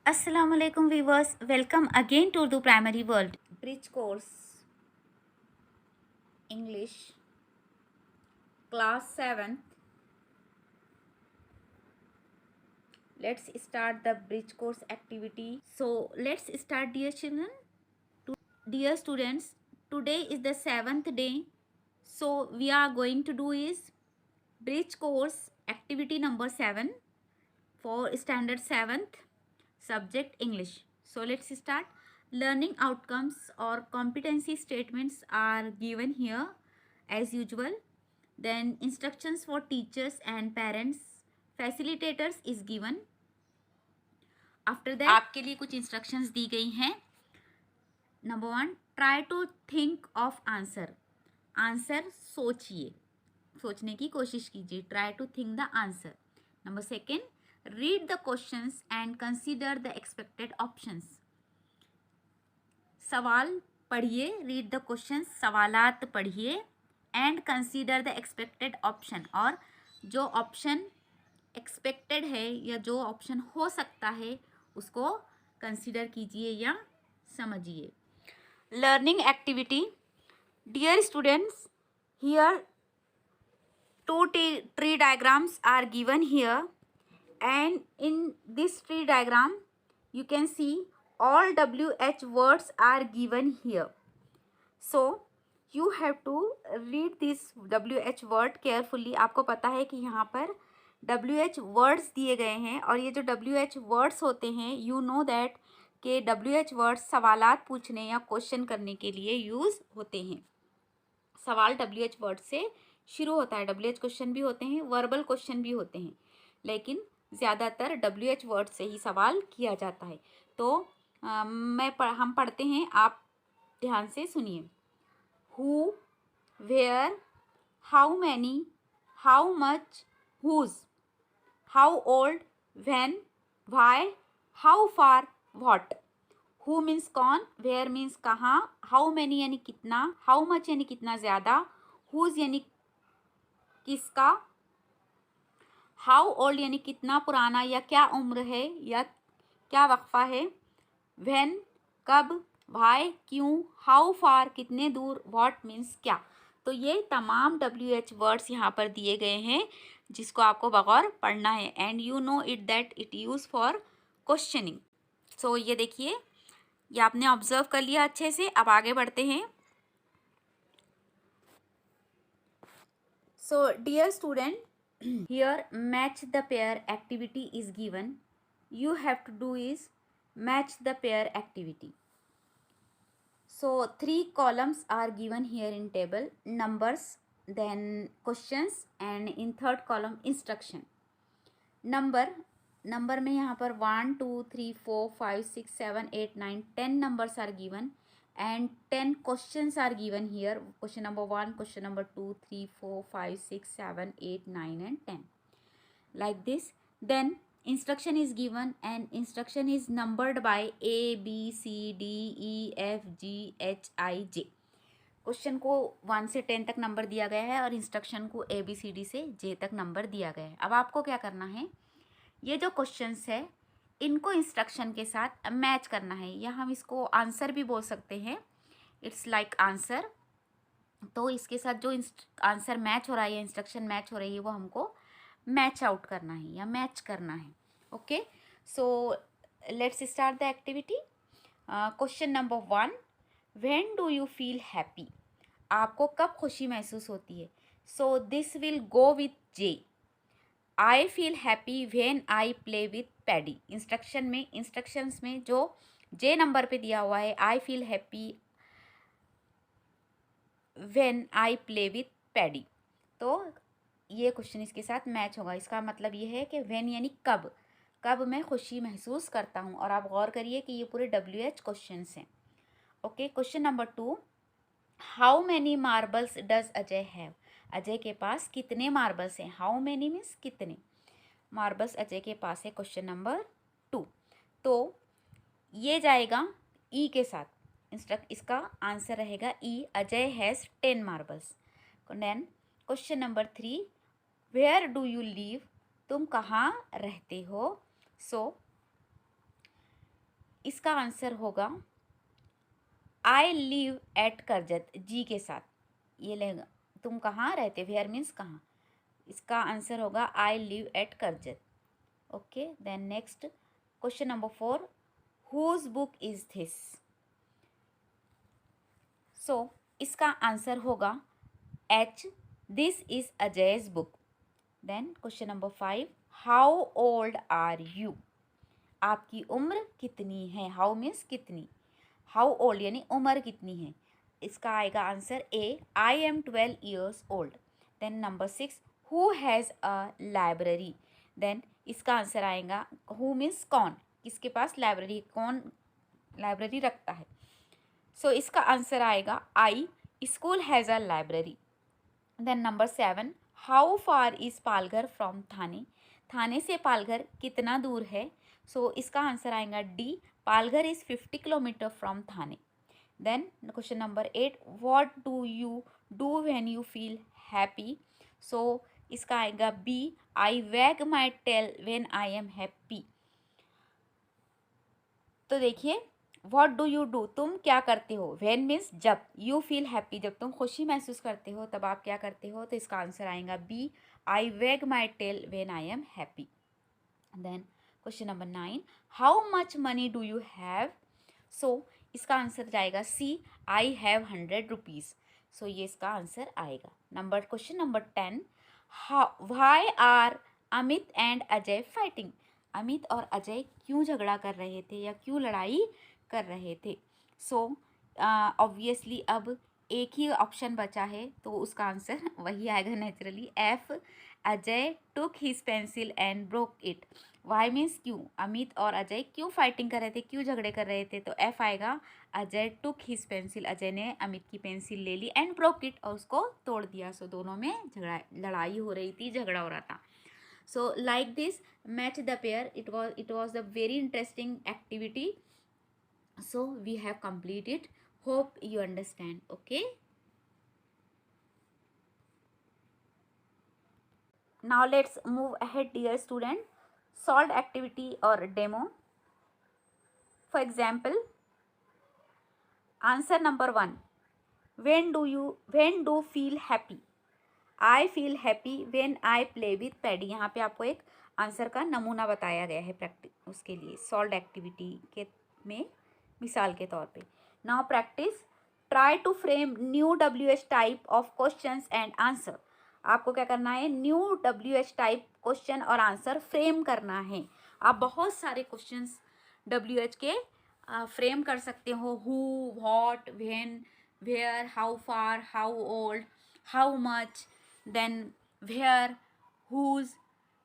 Assalamualaikum viewers, welcome again to the Primary World Bridge Course English Class 7th. Let's start the bridge course activity. So let's start, dear children. Dear students, today is the 7th day. So we are going to do is bridge course activity number 7 for standard 7th subject English. So let's start. Learning outcomes or competency statements are given here as usual. Then instructions for teachers and parents, facilitators is given. After that आपके लिए कुछ instructions दी गई हैं. Number 1, try to think of answer. Answer सोचिए, सोचने की कोशिश कीजिए. Try to think the answer. Number 2, read the questions and consider the expected options. सवाल पढ़िए, रीड द क्वेश्चंस, सवालात पढ़िए, and consider the expected option, और जो ऑप्शन एक्सपेक्टेड है या जो ऑप्शन हो सकता है उसको कंसीडर कीजिए या समझिए. Learning activity. Dear students, here two tree diagrams are given here, and in this tree diagram you can see all WH words are given here. So you have to read this WH word carefully. आपको पता है कि यहाँ पर WH words दिए गए हैं, और ये जो WH words होते हैं, you know that कि WH words सवालात पूछने या क्वेश्चन करने के लिए यूज़ होते हैं. सवाल WH वर्ड से शुरू होता है. WH क्वेश्चन भी होते हैं, वर्बल क्वेश्चन भी होते हैं, लेकिन ज़्यादातर WH वर्ड से ही सवाल किया जाता है. तो हम पढ़ते हैं, आप ध्यान से सुनिए. Who, where, how many, how much, whose, how old, when, why, how far, what. Who means कौन, वेयर मीन्स कहाँ, हाउ मैनी यानी कितना, हाउ मच यानी कितना ज़्यादा, हुज यानी किसका, हाउ ओल्ड यानी कितना पुराना या क्या उम्र है या क्या वक्फा है, व्हेन कब, व्हाई क्यों, हाउ फार कितने दूर, व्हाट मीन्स क्या. तो ये तमाम WH वर्ड्स यहाँ पर दिए गए हैं जिसको आपको बगौर पढ़ना है, and you know it that it use for questioning. So ये देखिए, ये आपने ऑब्जर्व कर लिया अच्छे से. अब आगे बढ़ते हैं. So dear student, here match the pair activity is given. You have to do is match the pair activity. So 3 columns are given here in table: numbers, then questions, and in third column instruction. number में यहाँ पर 1 2 3 4 5 6 7 8 9 10 numbers are given, and 10 questions are given here. Question number 1, question number 2, 3, 4, 5, 6, 7, 8, 9 and 10, like this. Then instruction is given, and instruction is numbered by A B C D E F G H I J. Question को 1 से 10 तक number दिया गया है और instruction को ABCD से J तक नंबर दिया गया है. अब आपको क्या करना है, ये जो क्वेश्चंस है इनको इंस्ट्रक्शन के साथ मैच करना है, या हम इसको आंसर भी बोल सकते हैं. It's like answer. तो इसके साथ जो आंसर मैच हो रहा है या इंस्ट्रक्शन मैच हो रही है वो हमको मैच आउट करना है या मैच करना है. Okay, so let's start the activity. Question number 1, when do you feel happy. आपको कब खुशी महसूस होती है. So this will go with J. I feel happy when I play with paddy. Instructions में जो J नंबर पे दिया हुआ है, I feel happy when I play with paddy, तो ये क्वेश्चन इसके साथ मैच होगा. इसका मतलब ये है कि व्हेन यानी कब, कब मैं खुशी महसूस करता हूँ. और आप गौर करिए कि ये पूरे WH क्वेश्चंस हैं. Okay, question number 2, how many marbles does Ajay have. Ajay के पास कितने मार्बल्स हैं. हाउ मैनी मीन्स कितने मार्बल्स अजय के पास है. क्वेश्चन नंबर 2, तो ये जाएगा E के साथ. इसका आंसर रहेगा E. Ajay has 10 marbles. Then question number 3, where do you live. तुम कहाँ रहते हो. सो इसका आंसर होगा आई लिव एट करजत, जी के साथ ये लेगा। तुम कहाँ रहते, वेयर मीन्स कहाँ। इसका आंसर होगा I live at Karjat. Okay, then next question number 4, whose book is this. So इसका आंसर होगा H, this is Ajay's book. Then question number 5, how old are you, आपकी उम्र कितनी है। हाउ मीन्स कितनी, हाउ ओल्ड यानी उम्र कितनी है। इसका आएगा answer A, I am 12 years old. Then number 6, who has a library. Then इसका आंसर आएगा हु मीन्स कौन, किसके पास लाइब्रेरी, कौन लाइब्रेरी रखता है। सो इसका आंसर आएगा I, school has a library. Then number 7, how far is Palghar from Thane, Thane से पालघर कितना दूर है। सो इसका आंसर आएगा D, Palghar is 50 kilometre from Thane. Then question number 8, what do you do when you feel happy. So इसका आएगा B, I wag my tail when I am happy. तो देखिए, व्हाट डू यू डू, तुम क्या करते हो, व्हेन मीन्स जब, you feel happy जब तुम खुशी महसूस करते हो तब आप क्या करते हो। तो इसका आंसर आएगा B, I wag my tail when I am happy. Then question number 9, how much money do you have. So इसका आंसर जाएगा सी, आई हैव 100 रुपीज़। सो ये इसका आंसर आएगा। Question number 10, why are Amit and Ajay fighting, Amit और अजय क्यों झगड़ा कर रहे थे या क्यों लड़ाई कर रहे थे। सो ऑब्वियसली अब एक ही ऑप्शन बचा है तो उसका आंसर वही आएगा naturally, F, Ajay took his pencil and broke it. Why means क्यों, अमित और अजय क्यों फाइटिंग कर रहे थे, क्यों झगड़े कर रहे थे। तो एफ आएगा, Ajay took his pencil, Ajay ने अमित की पेंसिल ले ली, एंड ब्रोक इट और उसको तोड़ दिया। सो दोनों में लड़ाई हो रही थी, झगड़ा हो रहा था। So like this, match the pair. It was a very interesting activity. So we have completed. Hope you understand. Okay. Now let's move ahead, dear student. Solved activity or demo. For example, answer number 1. When do feel happy? I feel happy when I play with paddy. यहाँ पे आपको एक answer का नमूना बताया गया है practice, उसके लिए सॉल्व एक्टिविटी के में मिसाल के तौर पे। Now practice, try to frame new WH type of questions and answer. आपको क्या करना है, न्यू WH टाइप क्वेश्चन और आंसर फ्रेम करना है। आप बहुत सारे क्वेश्चंस WH के फ्रेम कर सकते हो, who, what, when, where, how far, how old, how much, then where, whose,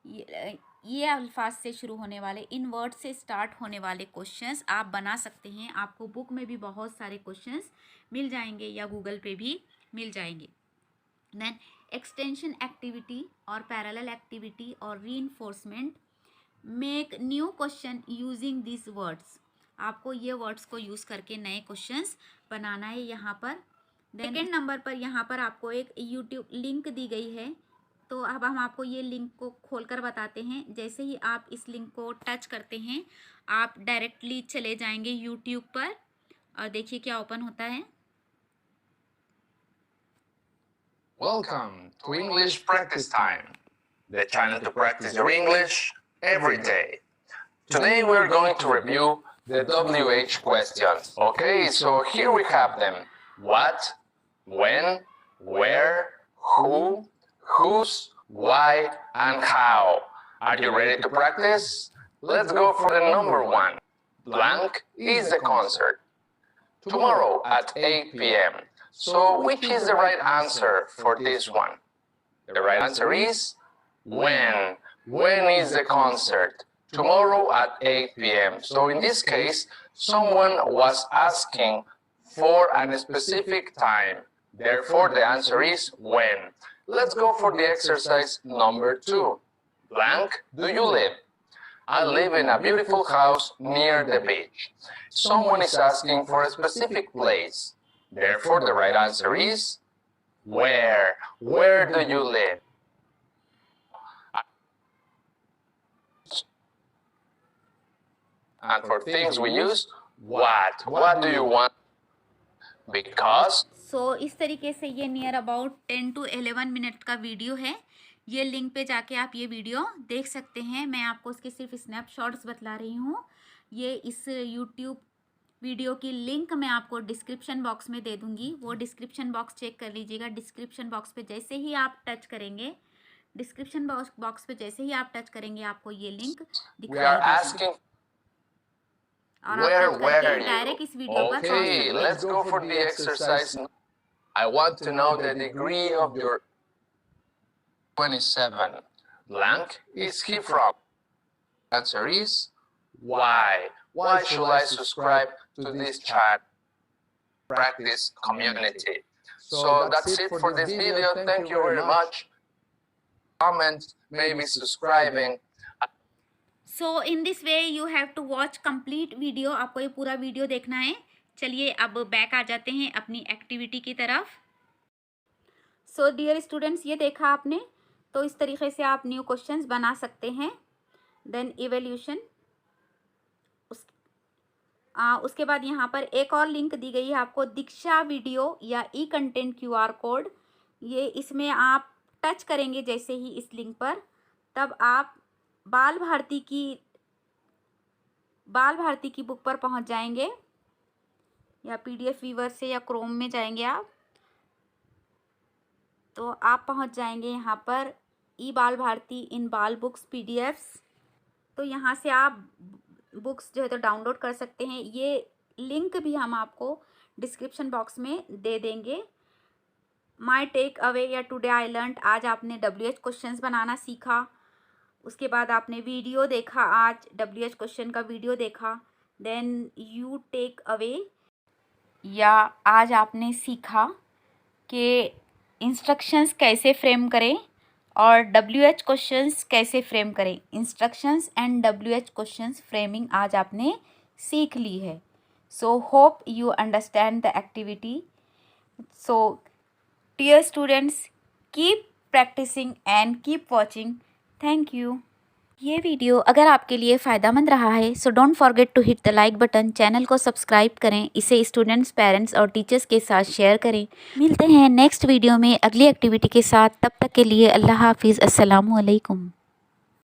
ये अल्फाज से शुरू होने वाले, इन वर्ड से स्टार्ट होने वाले क्वेश्चंस आप बना सकते हैं। आपको बुक में भी बहुत सारे क्वेश्चंस मिल जाएंगे या गूगल पे भी मिल जाएंगे। देन एक्सटेंशन एक्टिविटी और पैरेलल एक्टिविटी और reinforcement, make new question using this words. आपको ये वर्ड्स को यूज़ करके नए क्वेश्चंस बनाना है यहाँ पर। सेकेंड नंबर पर यहाँ पर आपको एक यूट्यूब लिंक दी गई है, तो अब हम आपको ये लिंक को खोलकर बताते हैं। जैसे ही आप इस लिंक को टच करते हैं आप डायरेक्टली चले जाएंगे यूट्यूब पर और देखिए क्या ओपन होता है। Welcome to English Practice Time, the channel to practice your English every day. Today we're going to review the WH questions. Okay, so here we have them. What, when, where, who, whose, why, and how. Are you ready to practice? Let's go for the number 1. Blank is the concert. Tomorrow at 8 p.m. So which is the right answer for this one? The right answer is when. When is the concert? Tomorrow at 8 p.m. So in this case, someone was asking for a specific time. Therefore, the answer is when. Let's go for the exercise number 2. Blank, do you live? I live in a beautiful house near the beach. Someone is asking for a specific place. Therefore, the right answer is where. Where do you live? And for things we use, what? What do you want? Because. सो इस तरीके से ये near about 10 to 11 minute का video है। ये link पे जाके आप ये वीडियो देख सकते हैं। मैं आपको उसके सिर्फ स्नैपशॉट्स बतला रही हूँ। ये इस यूट्यूब वीडियो की लिंक मैं आपको डिस्क्रिप्शन बॉक्स में दे दूँगी। वो डिस्क्रिप्शन बॉक्स चेक कर लीजिएगा। डिस्क्रिप्शन बॉक्स पे जैसे ही आप टच करेंगे, डिस्क्रिप्शन बॉक्स पे जैसे ही आप टच करेंगे, आपको ये लिंक दिखाई देगी और आप टच करके डायरेक्ट इस वीडियो पर पहुंच सकते हैं। Okay, let's go for the exercise. I want to know the degree of your 27. Blank is he from? Answer is why. Why should I subscribe to this child practice community? So that's it for this video. Thank you very much. Comment, maybe subscribing. So in this way you have to watch complete video. आपको ये पूरा video देखना है। चलिए अब back आ जाते हैं अपनी एक्टिविटी की तरफ। सो डियर स्टूडेंट्स, ये देखा आपने, तो इस तरीके से आप न्यू क्वेश्चंस बना सकते हैं। देन इवैल्यूएशन, उसके बाद यहाँ पर एक और लिंक दी गई है आपको, दीक्षा वीडियो या ई कंटेंट QR कोड। ये इसमें आप टच करेंगे जैसे ही इस लिंक पर, तब आप बाल भारती की बुक पर पहुंच जाएंगे, या PDF व्यूवर से या क्रोम में जाएंगे आप, तो आप पहुंच जाएंगे यहाँ पर ई बाल भारती इन बाल बुक्स PDFs। तो यहाँ से आप बुक्स जो है तो डाउनलोड कर सकते हैं। ये लिंक भी हम आपको डिस्क्रिप्शन बॉक्स में दे देंगे। माय टेक अवे या टुडे आई लर्नड, आज आपने WH क्वेश्चंस बनाना सीखा। उसके बाद आपने वीडियो देखा, आज WH क्वेश्चन का वीडियो देखा। देन यू टेक अवे, या आज आपने सीखा कि इंस्ट्रक्शंस कैसे फ्रेम करें और WH क्वेश्चंस कैसे फ्रेम करें। Instructions and WH questions framing आज आपने सीख ली है। So hope you understand the activity. So dear students, keep practicing and keep watching. Thank you. ये वीडियो अगर आपके लिए फ़ायदेमंद रहा है so don't forget to hit the like button. Channel को सब्सक्राइब करें, इसे स्टूडेंट्स, पेरेंट्स और टीचर्स के साथ शेयर करें। मिलते हैं नेक्स्ट वीडियो में अगली एक्टिविटी के साथ। तब तक के लिए अल्लाह हाफिज़। अस्सलामु अलैकुम।